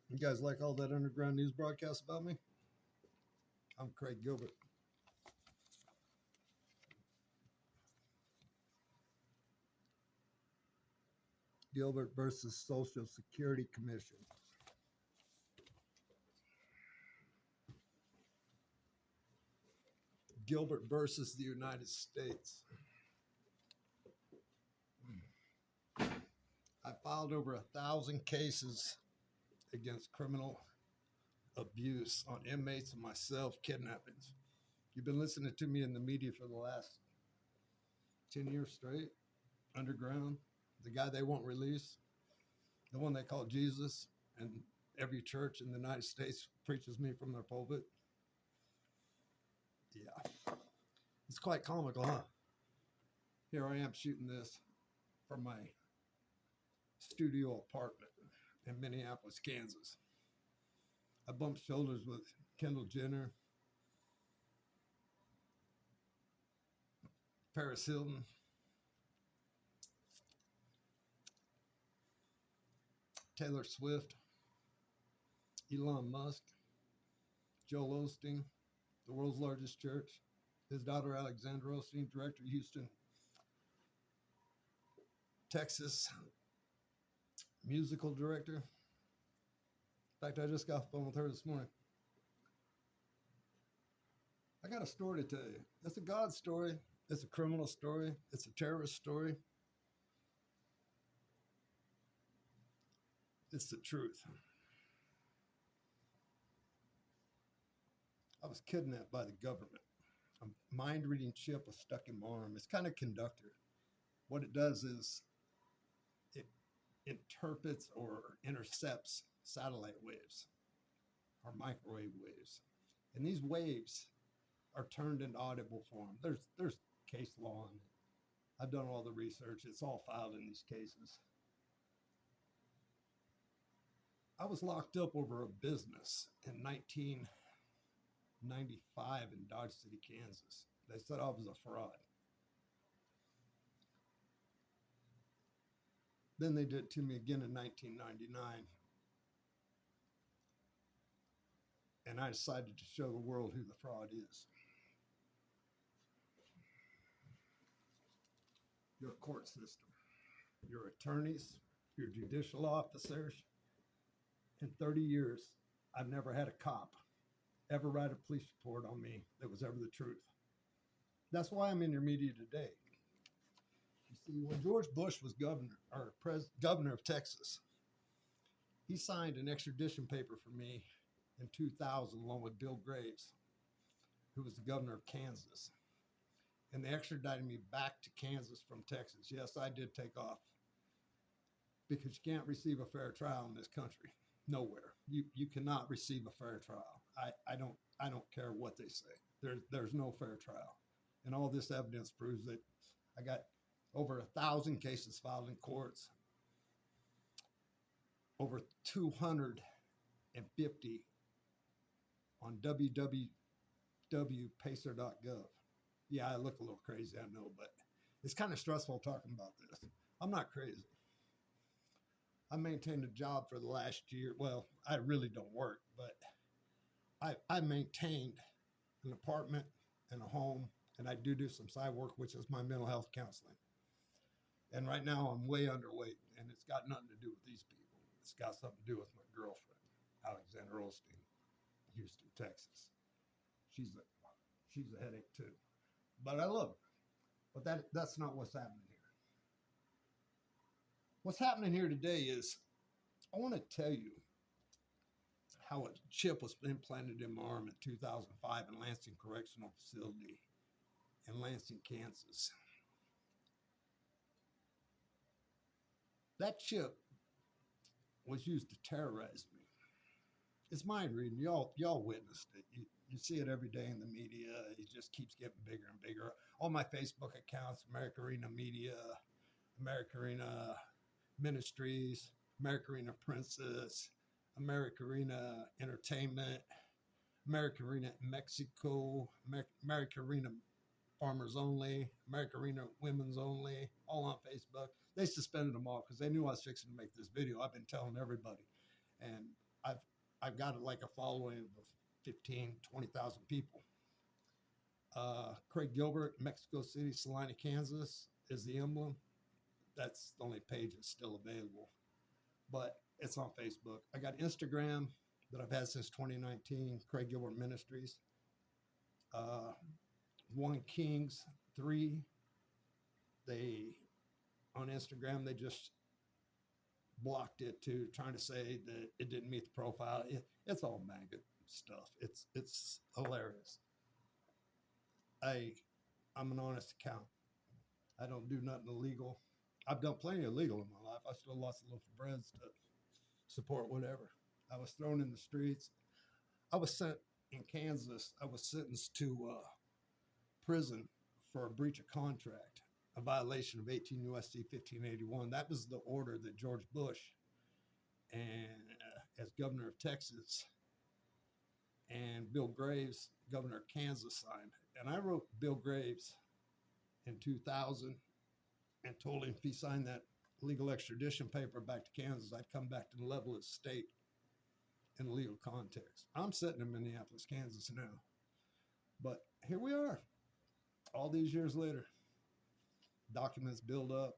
You guys like all that underground news broadcast about me? I'm Craig Gilbert. Gilbert versus Social Security Commission. Gilbert versus the United States. I filed over 1,000 cases against criminal abuse on inmates and myself, kidnappings. You've been listening to me in the media for the last 10 years straight. Underground, the guy they won't release, the one they call Jesus, and every church in the United States preaches me from their pulpit. Yeah, it's quite comical, huh? Here I am shooting this from my studio apartment in Minneapolis, Kansas. I bumped shoulders with Kendall Jenner, Paris Hilton, Taylor Swift, Elon Musk, Joel Osteen, the world's largest church, his daughter Alexandra Osteen, director of Houston, Texas, musical director. In fact, I just got off the phone with her this morning. I got a story to tell you. It's a God story. It's a criminal story. It's a terrorist story. It's the truth. I was kidnapped by the government. A mind-reading chip was stuck in my arm. It's kind of conductor. What it does is it interprets or intercepts satellite waves or microwave waves. And these waves are turned into audible form. There's case law on it. I've done all the research. It's all filed in these cases. I was locked up over a business in 1995 in Dodge City, Kansas. They said I was a fraud. Then they did it to me again in 1999. And I decided to show the world who the fraud is. Your court system, your attorneys, your judicial officers. In 30 years, I've never had a cop ever write a police report on me that was ever the truth. That's why I'm in your media today. You see, when George Bush was governor of Texas, he signed an extradition paper for me in 2000 along with Bill Graves, who was the governor of Kansas. And they extradited me back to Kansas from Texas. Yes, I did take off because you can't receive a fair trial in this country. Nowhere. You cannot receive a fair trial. I don't care what they say. There's no fair trial. And all this evidence proves that. I got over 1,000 cases filed in courts, over 250 on www.pacer.gov. Yeah, I look a little crazy, I know, but it's kind of stressful talking about this. I'm not crazy. I maintained a job for the last year. Well, I really don't work, but I maintained an apartment and a home, and I do some side work, which is my mental health counseling. And right now I'm way underweight, and it's got nothing to do with these people. It's got something to do with my girlfriend, Alexandra Osteen, Houston, Texas. She's a headache too, but I love her. But that's not what's happening here. What's happening here today is I want to tell you how a chip was implanted in my arm in 2005 in Lansing Correctional Facility in Lansing, Kansas. That chip was used to terrorize me. It's mind reading. Y'all witnessed it. You see it every day in the media. It just keeps getting bigger and bigger. All my Facebook accounts, America Arena Media, America Arena Ministries, America Arena Princess, America Arena Entertainment, America Arena Mexico, America Arena Farmers Only, America Arena Women's Only, all on Facebook. They suspended them all because they knew I was fixing to make this video. I've been telling everybody. And I've I've got like a following of 15, 20,000 people. Craig Gilbert, Mexico City, Salina, Kansas is the emblem. That's the only page that's still available, but it's on Facebook. I got Instagram that I've had since 2019, Craig Gilbert Ministries. Uh, One Kings 3, they on Instagram, they just blocked it too, trying to say that it didn't meet the profile. It's all maggot stuff. It's hilarious. I'm an honest account. I don't do nothing illegal. I've done plenty of illegal in my life. I stole lots of loaf of breads to support whatever. I was thrown in the streets. I was sent in Kansas. I was sentenced to prison for a breach of contract, a violation of 18 U.S.C. 1581. That was the order that George Bush, and as governor of Texas, and Bill Graves, governor of Kansas, signed. And I wrote Bill Graves in 2000 and told him if he signed that legal extradition paper back to Kansas, I'd come back to the level of the state in legal context. I'm sitting in Minneapolis, Kansas now. But here we are, all these years later. Documents build up,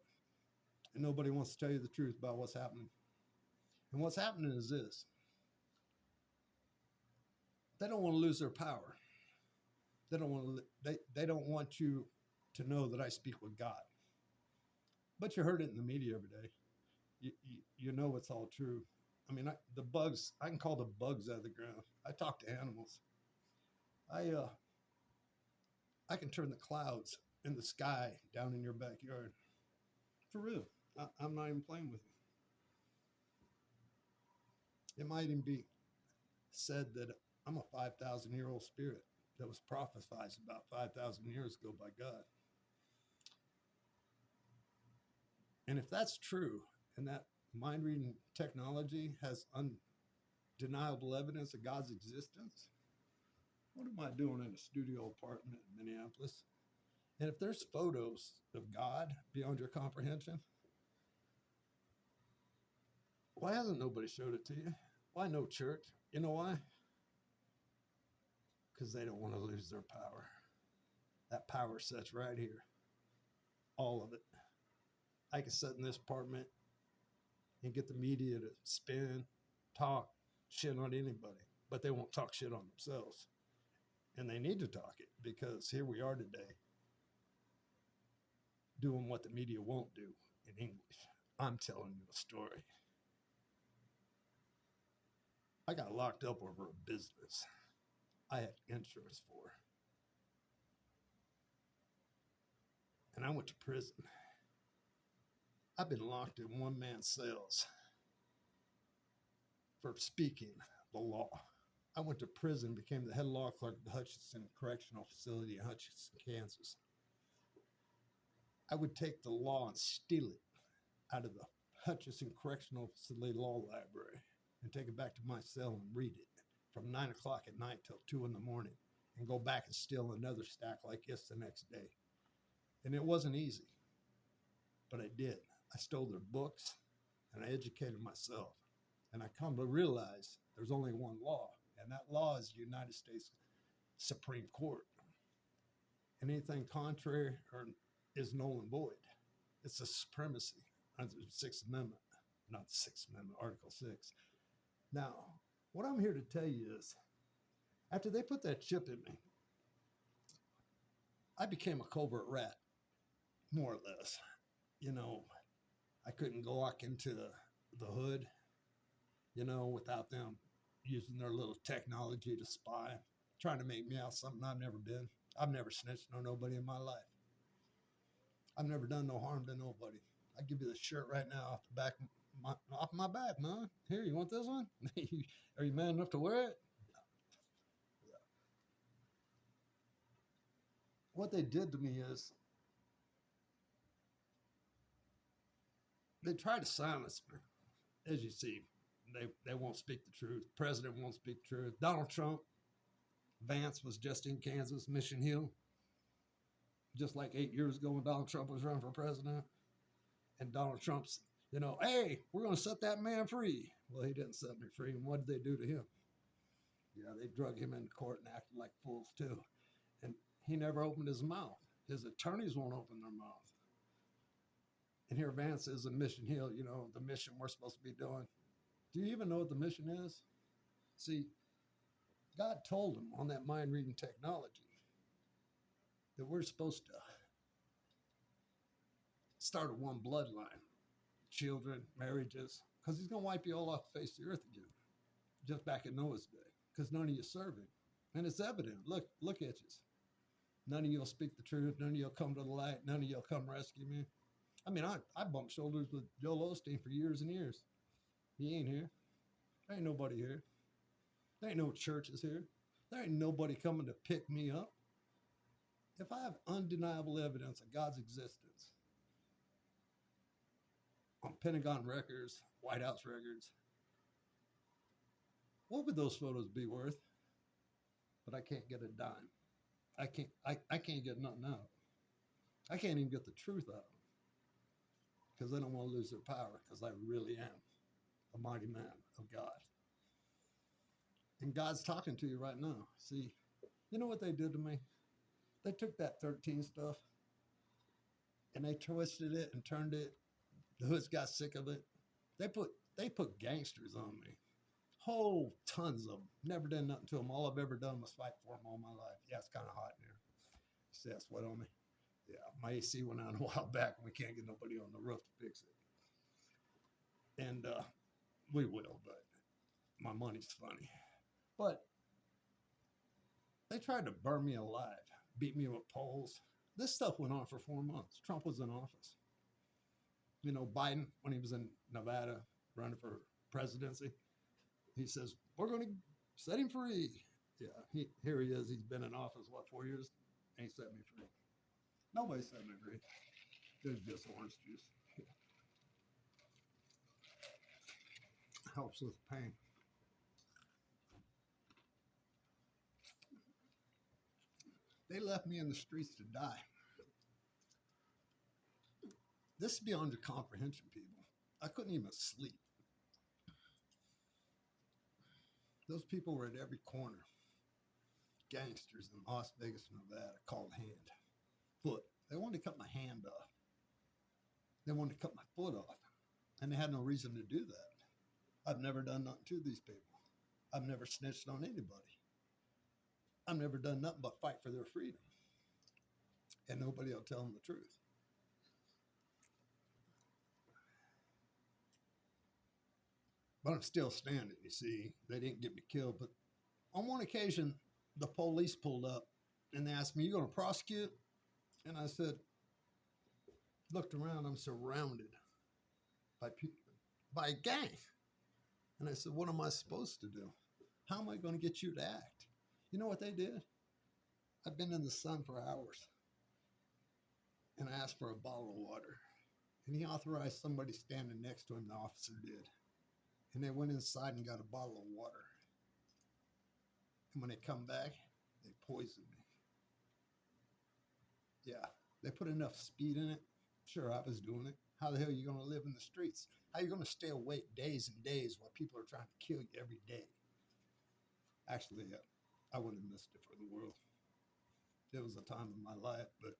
and nobody wants to tell you the truth about what's happening. And what's happening is this. They don't want to lose their power. They don't want you to know that I speak with God. But you heard it in the media every day. You know it's all true. I mean, I can call the bugs out of the ground. I talk to animals. I can turn the clouds in the sky down in your backyard. For real. I'm not even playing with you. It might even be said that I'm a 5,000-year-old spirit that was prophesied about 5,000 years ago by God. And if that's true, and that mind reading technology has undeniable evidence of God's existence, what am I doing in a studio apartment in Minneapolis? And if there's photos of God beyond your comprehension, why hasn't nobody showed it to you? Why no church? You know why? Because they don't want to lose their power. That power sits right here. All of it. I can sit in this apartment and get the media to spin, talk shit on anybody, but they won't talk shit on themselves. And they need to talk it, because here we are today doing what the media won't do in English. I'm telling you a story. I got locked up over a business I had insurance for. And I went to prison. I've been locked in one-man cells for speaking the law. I went to prison, became the head law clerk of the Hutchinson Correctional Facility in Hutchinson, Kansas. I would take the law and steal it out of the Hutchinson Correctional Facility Law Library and take it back to my cell and read it from 9 o'clock at night till 2 in the morning, and go back and steal another stack like this the next day. And it wasn't easy, but I did. I stole their books and I educated myself. And I come to realize there's only one law, and that law is the United States Supreme Court. And anything contrary is null and void. It's a supremacy under the Sixth Amendment, not the Sixth Amendment, Article 6. Now, what I'm here to tell you is, after they put that chip in me, I became a covert rat, more or less. You know, I couldn't go walk into the hood, you know, without them using their little technology to spy, trying to make me out something I've never been. I've never snitched on nobody in my life. I've never done no harm to nobody. I give you the shirt right now off my back, man. Here, you want this one? Are you man enough to wear it? Yeah. What they did to me is they tried to silence me. As you see, they won't speak the truth. The president won't speak the truth. Donald Trump, Vance was just in Kansas, Mission Hill, just like 8 years ago when Donald Trump was running for president. And Donald Trump's, you know, hey, we're going to set that man free. Well, he didn't set me free. And what did they do to him? Yeah, they drug him into court and acted like fools too. And he never opened his mouth. His attorneys won't open their mouth. And here Vance is in Mission Hill, you know, the mission we're supposed to be doing. Do you even know what the mission is? See, God told him on that mind reading technology that we're supposed to start a one bloodline, children, marriages, because he's going to wipe you all off the face of the earth again, just back in Noah's day, because none of you serve him. And it's evident. Look at you. None of you will speak the truth. None of you will come to the light. None of you will come rescue me. I mean, I bumped shoulders with Joel Osteen for years and years. He ain't here. There ain't nobody here. There ain't no churches here. There ain't nobody coming to pick me up. If I have undeniable evidence of God's existence on Pentagon records, White House records, what would those photos be worth? But I can't get a dime. I can't get nothing out. I can't even get the truth out because they don't want to lose their power, because I really am a mighty man of God. And God's talking to you right now. See, you know what they did to me? They took that 13 stuff and they twisted it and turned it. The hoods got sick of it. They put gangsters on me. Whole tons of them. Never done nothing to them. All I've ever done was fight for them all my life. Yeah, it's kind of hot in here. See that sweat on me? Yeah, my AC went out a while back and we can't get nobody on the roof to fix it. And we will, but my money's funny. But they tried to burn me alive, beat me with poles. This stuff went on for 4 months. Trump was in office. You know, Biden, when he was in Nevada running for presidency, he says, we're going to set him free. Yeah, here he is. He's been in office, 4 years? Ain't set me free. Nobody set me free. There's just orange juice. Helps with pain. They left me in the streets to die. This is beyond your comprehension, people. I couldn't even sleep. Those people were at every corner. Gangsters in Las Vegas, Nevada, called hand, foot. They wanted to cut my hand off. They wanted to cut my foot off. And they had no reason to do that. I've never done nothing to these people. I've never snitched on anybody. I've never done nothing but fight for their freedom. And nobody will tell them the truth. But I'm still standing, you see. They didn't get me killed. But on one occasion, the police pulled up and they asked me, you going to prosecute? And I said, looked around, I'm surrounded by people, by a gang. And I said, what am I supposed to do? How am I going to get you to act? You know what they did? I've been in the sun for hours. And I asked for a bottle of water. And he authorized somebody standing next to him, the officer did. And they went inside and got a bottle of water. And when they come back, they poisoned me. Yeah, they put enough speed in it. Sure, I was doing it. How the hell are you going to live in the streets? How are you going to stay awake days and days while people are trying to kill you every day? Actually, I wouldn't have missed it for the world. It was a time in my life, but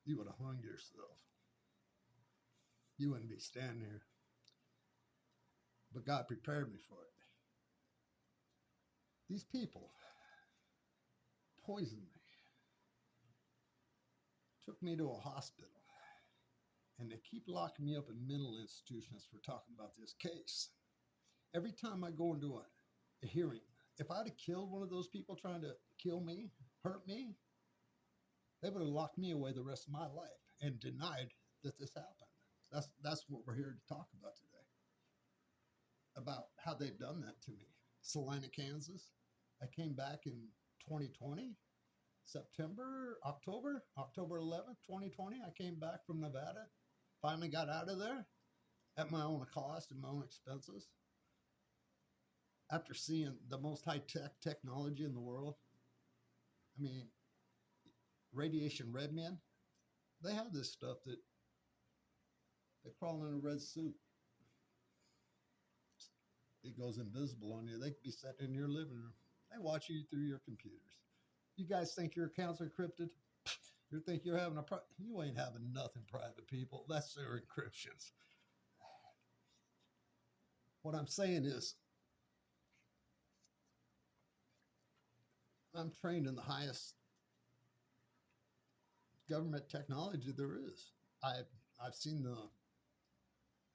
you would have hung yourself. You wouldn't be standing here. But God prepared me for it. These people poisoned me, took me to a hospital, and they keep locking me up in mental institutions for talking about this case. Every time I go into a hearing, if I'd have killed one of those people trying to kill me, hurt me, they would have locked me away the rest of my life and denied that this happened. That's what we're here to talk about today. About how they've done that to me. Salina, Kansas. I came back in 2020, October 11th, 2020. I came back from Nevada. Finally got out of there at my own cost and my own expenses. After seeing the most high-tech technology in the world. I mean, radiation red men, they have this stuff that they crawl in a red suit. It goes invisible on you. They could be sitting in your living room. They watch you through your computers. You guys think your accounts are encrypted? You think you're having you ain't having nothing private, people. That's their encryptions. What I'm saying is, I'm trained in the highest government technology there is. I've I've seen the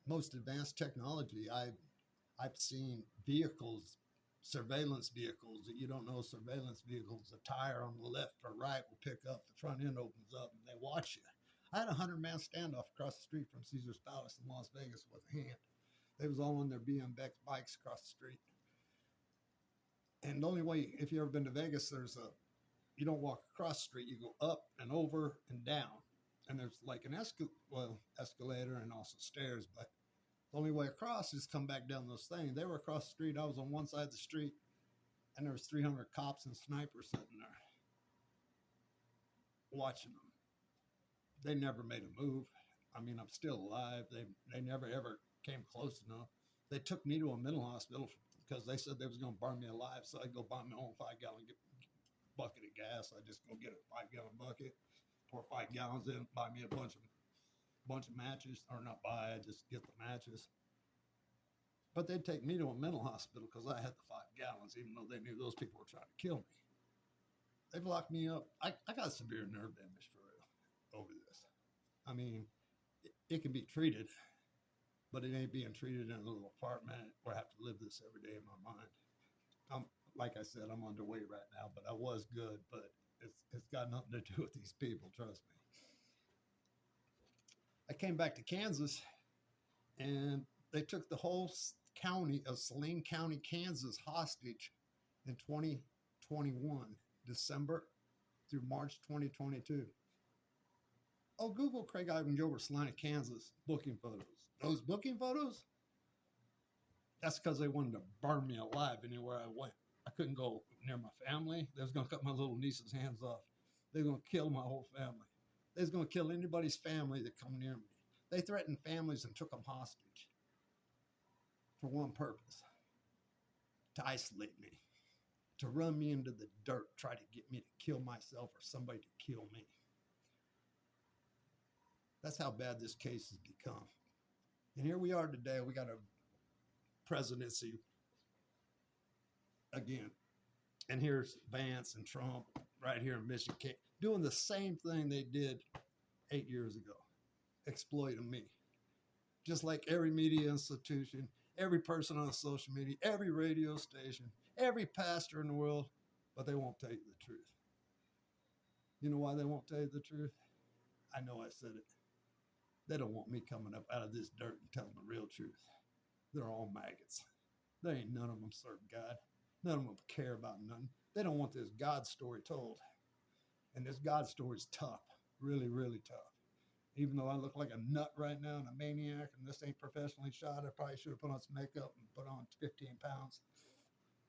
most advanced technology. I've seen vehicles, surveillance vehicles that you don't know surveillance vehicles. A tire on the left or right will pick up, the front end opens up, and they watch you. I had a 100-man standoff across the street from Caesar's Palace in Las Vegas with a hand. They was all on their BMX bikes across the street. And the only way, if you've ever been to Vegas, you don't walk across the street, you go up and over and down. And there's like an escalator and also stairs, but the only way across is come back down those things. They were across the street. I was on one side of the street, and there was 300 cops and snipers sitting there watching them. They never made a move. I mean, I'm still alive. They never ever came close enough. They took me to a mental hospital because they said they was going to burn me alive. So I go buy my own 5-gallon bucket of gas. I just go get a 5-gallon bucket, pour 5 gallons in, buy me a bunch of matches, or not buy. I just get the matches. But they'd take me to a mental hospital because I had the 5 gallons, even though they knew those people were trying to kill me. They've locked me up. I got severe nerve damage for real over this. I mean, it can be treated, but it ain't being treated in a little apartment where I have to live this every day in my mind. Like I said, I'm underweight right now, but I was good, but it's got nothing to do with these people, trust me. I came back to Kansas, and they took the whole county of Saline County, Kansas hostage in 2021, December through March 2022. Oh, Google Craig Ivan Gilbert, Salina, Kansas, booking photos. Those booking photos? That's because they wanted to burn me alive anywhere I went. I couldn't go near my family. They was going to cut my little niece's hands off. They were going to kill my whole family. They was going to kill anybody's family that come near me. They threatened families and took them hostage for one purpose: to isolate me, to run me into the dirt, try to get me to kill myself or somebody to kill me. That's how bad this case has become. And here we are today. We got a presidency again. And here's Vance and Trump right here in Michigan doing the same thing they did 8 years ago, exploiting me. Just like every media institution, every person on social media, every radio station, every pastor in the world, but they won't tell you the truth. You know why they won't tell you the truth? I know I said it. They don't want me coming up out of this dirt and telling the real truth. They're all maggots. There ain't none of them serve God. None of them care about nothing. They don't want this God story told. And this God story is tough, really, really tough. Even though I look like a nut right now and a maniac, and this ain't professionally shot, I probably should have put on some makeup and put on 15 pounds.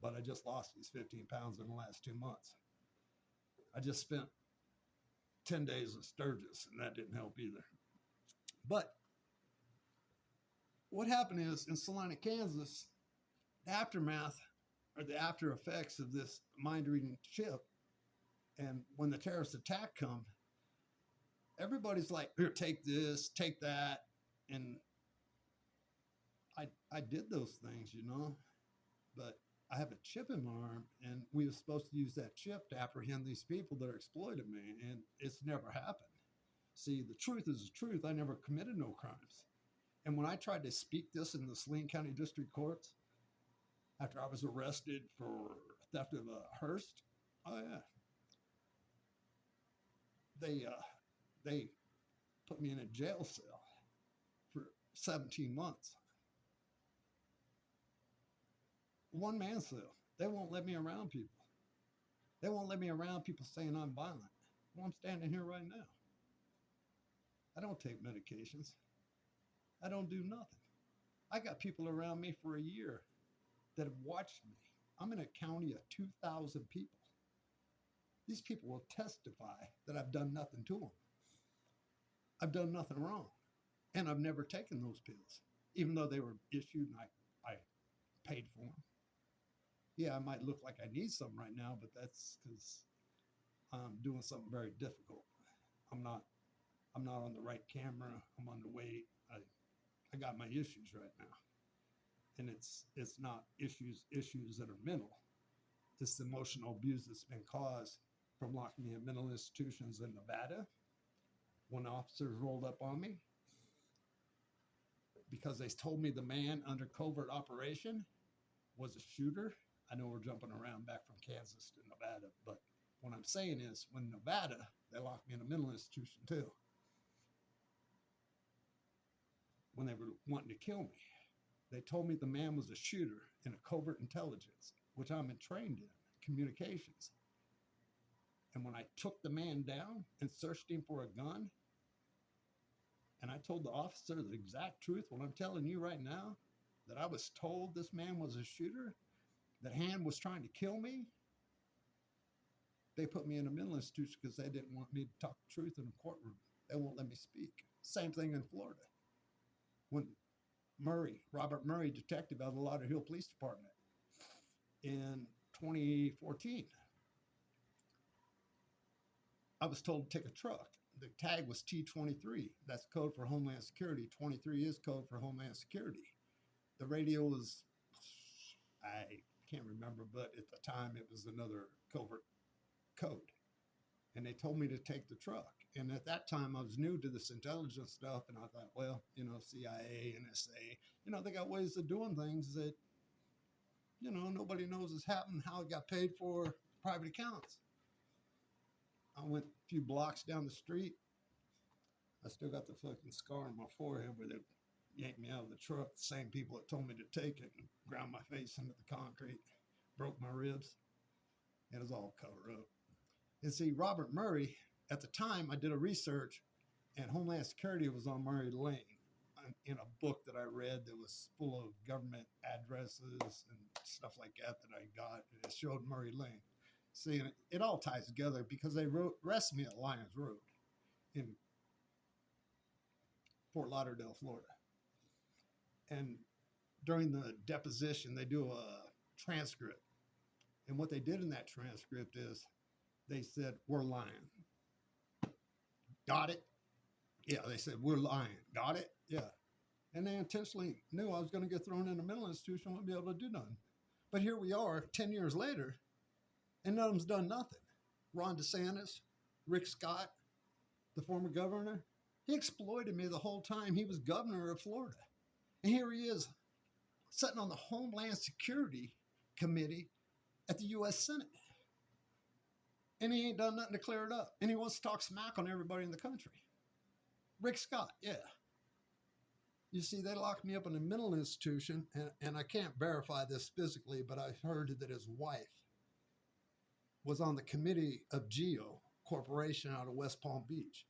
But I just lost these 15 pounds in the last 2 months. I just spent 10 days in Sturgis, and that didn't help either. But what happened is in Salina, Kansas, the aftermath or the after effects of this mind-reading chip, and when the terrorist attack come, everybody's like, here, take this, take that. And I did those things, but I have a chip in my arm, and we were supposed to use that chip to apprehend these people that are exploiting me, and it's never happened. See, the truth is the truth. I never committed no crimes. And when I tried to speak this in the Saline County District Courts, after I was arrested for theft of a hearse, oh yeah, they put me in a jail cell for 17 months. One man cell. They won't let me around people. They won't let me around people saying I'm violent. Well, I'm standing here right now. I don't take medications. I don't do nothing. I got people around me for a year that have watched me. I'm in a county of 2,000 people. These people will testify that I've done nothing to them. I've done nothing wrong. And I've never taken those pills, even though they were issued and I paid paid for them. Yeah, I might look like I need some right now, but that's because I'm doing something very difficult. I'm not I'm not on the right camera. I'm on the way. I got my issues right now. And it's not issues that are mental. It's the emotional abuse that's been caused from locking me in mental institutions in Nevada when officers rolled up on me because they told me the man under covert operation was a shooter. I know we're jumping around back from Kansas to Nevada, but what I'm saying is when Nevada, they locked me in a mental institution too when they were wanting to kill me. They told me the man was a shooter in a covert intelligence, which I'm trained in communications. And when I took the man down and searched him for a gun, and I told the officer the exact truth, what I'm telling you right now, that I was told this man was a shooter, that Hand was trying to kill me, they put me in a mental institution because they didn't want me to talk the truth in a courtroom. They won't let me speak. Same thing in Florida. When Robert Murray, detective out of the Lauderhill Police Department in 2014, I was told to take a truck. The tag was T23. That's code for Homeland Security. 23 is code for Homeland Security. The radio was, I can't remember, but at the time it was another covert code. And they told me to take the truck. And at that time, I was new to this intelligence stuff. And I thought, well, CIA, NSA, they got ways of doing things that, nobody knows is happening, how it got paid for, private accounts. I went a few blocks down the street. I still got the fucking scar on my forehead where they yanked me out of the truck. The same people that told me to take it and ground my face into the concrete, broke my ribs. It was all covered up. And see, Robert Murray, at the time, I did a research, and Homeland Security was on Murray Lane in a book that I read that was full of government addresses and stuff like that I got. And it showed Murray Lane. See, and it all ties together because they arrested me at Lyons Road in Fort Lauderdale, Florida. And during the deposition, they do a transcript. And what they did in that transcript is they said, we're lying. Got it? Yeah, they said, we're lying. Got it? Yeah. And they intentionally knew I was going to get thrown in a mental institution, wouldn't be able to do nothing. But here we are 10 years later, and none of them's done nothing. Ron DeSantis, Rick Scott, the former governor, he exploited me the whole time he was governor of Florida. And here he is, sitting on the Homeland Security Committee at the U.S. Senate. And he ain't done nothing to clear it up. And he wants to talk smack on everybody in the country. Rick Scott, yeah. You see, they locked me up in a mental institution, and I can't verify this physically, but I heard that his wife was on the committee of GEO Corporation out of West Palm Beach.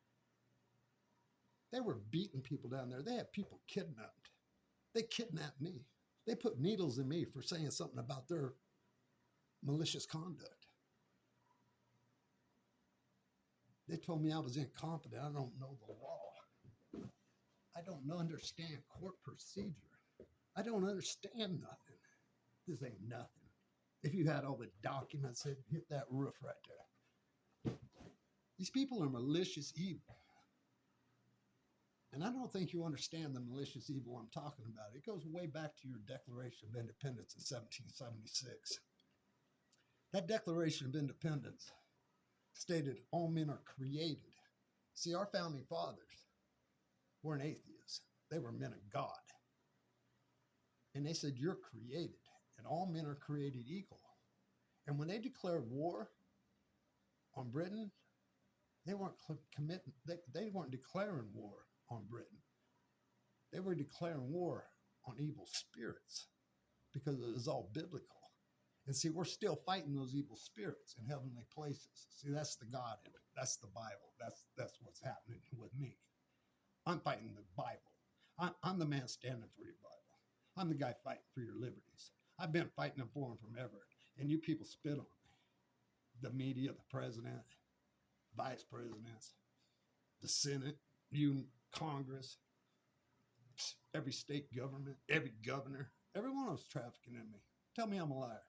They were beating people down there. They had people kidnapped. They kidnapped me. They put needles in me for saying something about their malicious conduct. They told me I was incompetent. I don't know the law. I don't understand court procedure. I don't understand nothing. This ain't nothing. If you had all the documents, it'd hit that roof right there. These people are malicious evil. And I don't think you understand the malicious evil I'm talking about. It goes way back to your Declaration of Independence in 1776. That Declaration of Independence stated all men are created. See, our founding fathers weren't atheists. They were men of God. And they said, you're created, and all men are created equal. And when they declared war on Britain, they weren't they weren't declaring war on Britain. They were declaring war on evil spirits because it was all biblical. And see, we're still fighting those evil spirits in heavenly places. See, that's the God in it. That's the Bible. That's what's happening with me. I'm fighting the Bible. I'm the man standing for your Bible. I'm the guy fighting for your liberties. I've been fighting them for them from ever. And you people spit on me. The media, the president, vice presidents, the Senate, you Congress, every state government, every governor, Every one of them's trafficking in me. Tell me I'm a liar.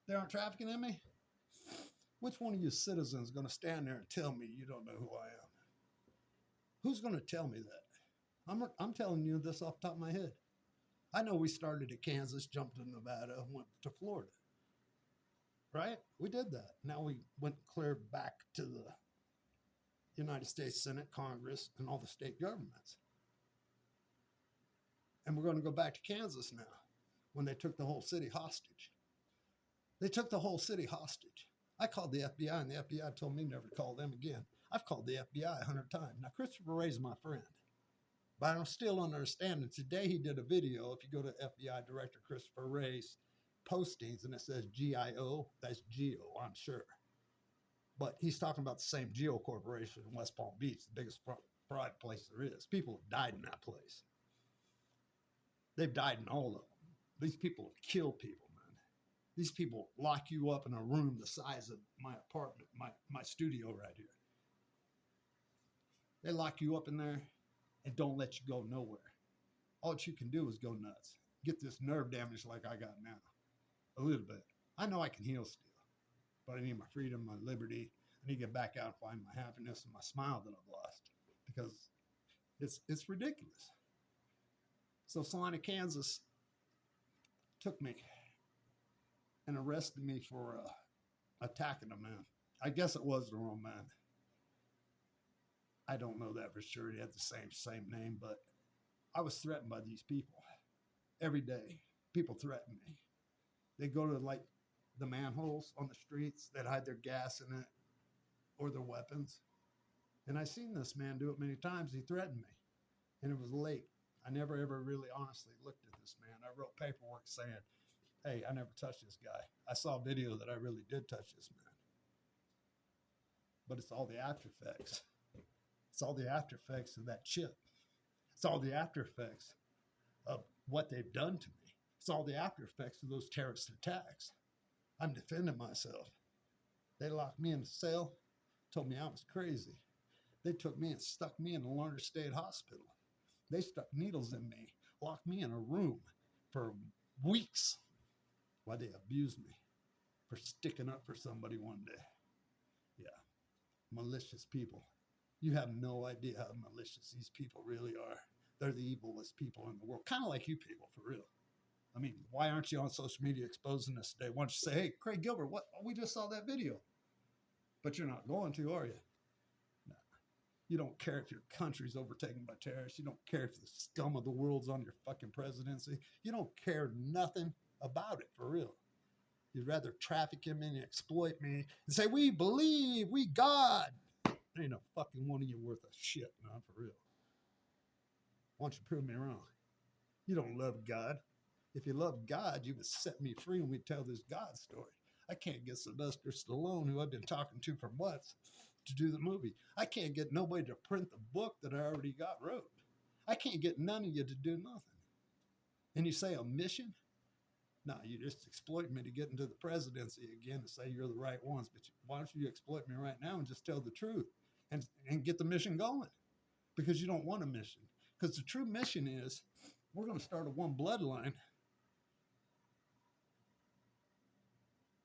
They aren't trafficking in me? Which one of you citizens is going to stand there and tell me you don't know who I am? Who's going to tell me that? I'm telling you this off the top of my head. I know we started at Kansas, jumped to Nevada, and went to Florida. Right? We did that. Now we went clear back to the United States Senate, Congress, and all the state governments. And we're going to go back to Kansas now when they took the whole city hostage. They took the whole city hostage. I called the FBI, and the FBI told me never to call them again. I've called the FBI 100 times. Now, Christopher Wray's my friend, but I'm still understanding. Today he did a video. If you go to FBI Director Christopher Wray's postings, and it says GIO, that's Geo, I'm sure. But he's talking about the same Geo Corporation in West Palm Beach, the biggest fraud place there is. People have died in that place. They've died in all of them. These people have killed people, man. These people lock you up in a room the size of my apartment, my studio right here. They lock you up in there and don't let you go nowhere. All that you can do is go nuts. Get this nerve damage like I got now. A little bit. I know I can heal still, but I need my freedom, my liberty. I need to get back out and find my happiness and my smile that I've lost, because it's ridiculous. So Salina, Kansas took me and arrested me for attacking a man. I guess it was the wrong man. I don't know that for sure. He had the same name, but I was threatened by these people every day. People threaten me. They go to like the manholes on the streets that hide their gas in it or their weapons. And I seen this man do it many times. He threatened me, and it was late. I never ever really honestly looked at this man. I wrote paperwork saying, hey, I never touched this guy. I saw a video that I really did touch this man. But it's all the after effects. It's all the after effects of that chip. It's all the after effects of what they've done to me. It's all the after effects of those terrorist attacks. I'm defending myself. They locked me in a cell, told me I was crazy. They took me and stuck me in the Larned State Hospital. They stuck needles in me, locked me in a room for weeks while they abused me for sticking up for somebody one day. Yeah, malicious people. You have no idea how malicious these people really are. They're the evilest people in the world, kind of like you people, for real. I mean, why aren't you on social media exposing this today? Why don't you say, hey, Craig Gilbert, what? We just saw that video. But you're not going to, are you? No. You don't care if your country's overtaken by terrorists. You don't care if the scum of the world's on your fucking presidency. You don't care nothing about it, for real. You'd rather traffic him and exploit me and say, we believe, we God. Ain't a fucking one of you worth a shit, man, for real. Why don't you prove me wrong? You don't love God. If you love God, you would set me free when we tell this God story. I can't get Sylvester Stallone, who I've been talking to for months, to do the movie. I can't get nobody to print the book that I already got wrote. I can't get none of you to do nothing. And you say a mission? No, you just exploit me to get into the presidency again and say you're the right ones. But why don't you exploit me right now and just tell the truth and get the mission going? Because you don't want a mission. Because the true mission is we're going to start a one bloodline,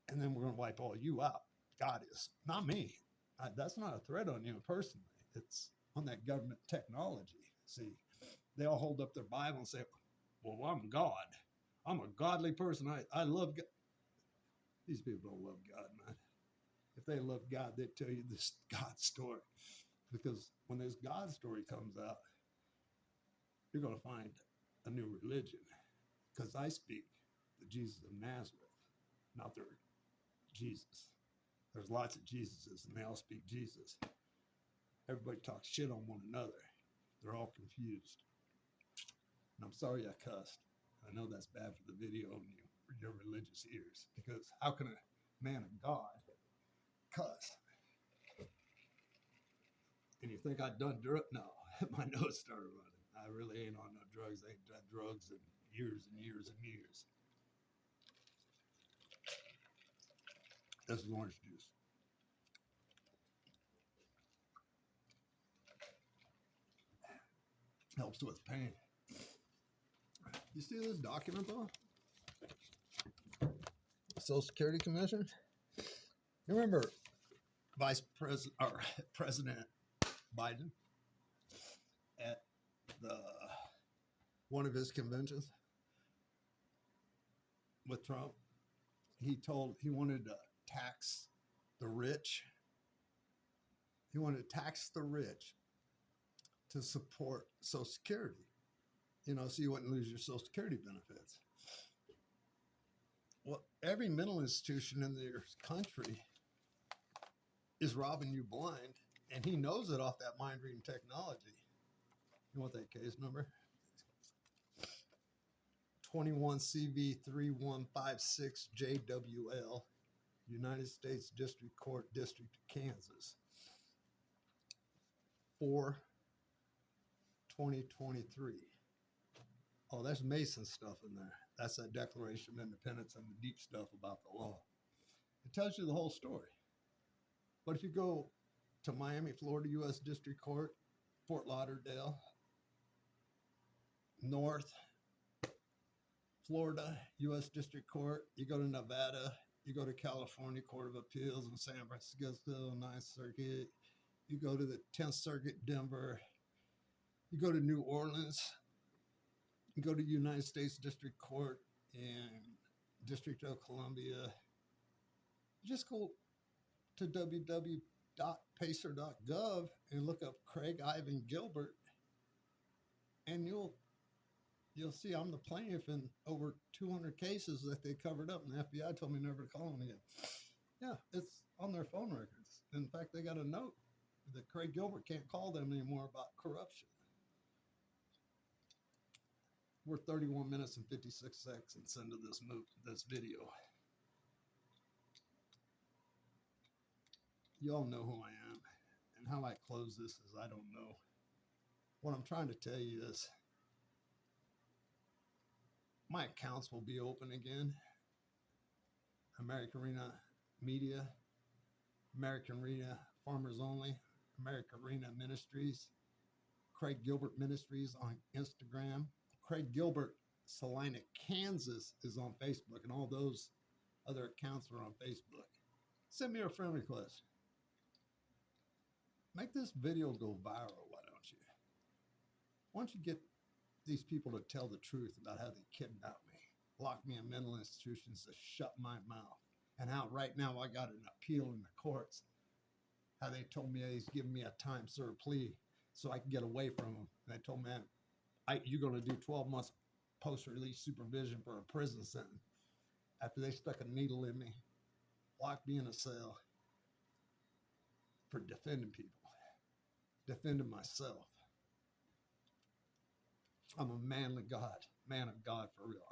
and then we're going to wipe all you out. God is, not me. That's not a threat on you personally. It's on that government technology. See, they all hold up their Bible and say, well, I'm God. I'm a godly person. I love God. These people don't love God, man. If they love God, they'd tell you this God story. Because when this God story comes out, you're going to find a new religion. Because I speak the Jesus of Nazareth, not their Jesus. There's lots of Jesuses, and they all speak Jesus. Everybody talks shit on one another. They're all confused. And I'm sorry I cussed. I know that's bad for the video and your religious ears. Because how can a man of God cuss? And you think I'd done drugs? No, my nose started running. I really ain't on no drugs. I ain't done drugs in years and years and years. This is orange juice. Helps with pain. You see this document though? Social Security Commission. You remember Vice President or President Biden at the one of his conventions with Trump? He wanted to tax the rich. He wanted to tax the rich to support Social Security, so you wouldn't lose your Social Security benefits. Well, every mental institution in their country is robbing you blind, and he knows it off that mind reading technology. You want that case number? 21 CV 3156 JWL, United States District Court, District of Kansas, 4/2023. Oh, that's Mason stuff in there. That's that Declaration of Independence and the deep stuff about the law. It tells you the whole story. But if you go to Miami, Florida, U.S. District Court, Fort Lauderdale, North Florida, U.S. District Court, you go to Nevada, you go to California Court of Appeals in San Francisco, 9th Circuit, you go to the 10th Circuit, Denver, you go to New Orleans, you go to United States District Court in District of Columbia. You just go to www.pacer.gov and look up Craig Ivan Gilbert, and you'll see I'm the plaintiff in over 200 cases that they covered up, and the FBI told me never to call them again. Yeah, it's on their phone records. In fact, they got a note that Craig Gilbert can't call them anymore about corruption. We're 31 minutes and 56 seconds into this video. You all know who I am, and how I close this is I don't know. What I'm trying to tell you is my accounts will be open again. American Arena Media, American Arena Farmers Only, American Arena Ministries, Craig Gilbert Ministries on Instagram. Craig Gilbert Salina, Kansas is on Facebook, and all those other accounts are on Facebook. Send me a friend request. Make this video go viral, why don't you? Why don't you get these people to tell the truth about how they kidnapped me, locked me in mental institutions, to shut my mouth, and how right now I got an appeal in the courts, how they told me he's giving me a time served plea so I can get away from them. And they told me, you're going to do 12 months post-release supervision for a prison sentence after they stuck a needle in me, locked me in a cell for defending people, defending myself. I'm a man of God for real.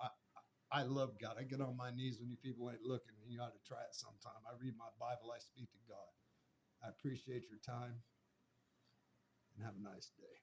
I love God. I get on my knees when you people ain't looking, and you ought to try it sometime. I read my Bible. I speak to God. I appreciate your time, and have a nice day.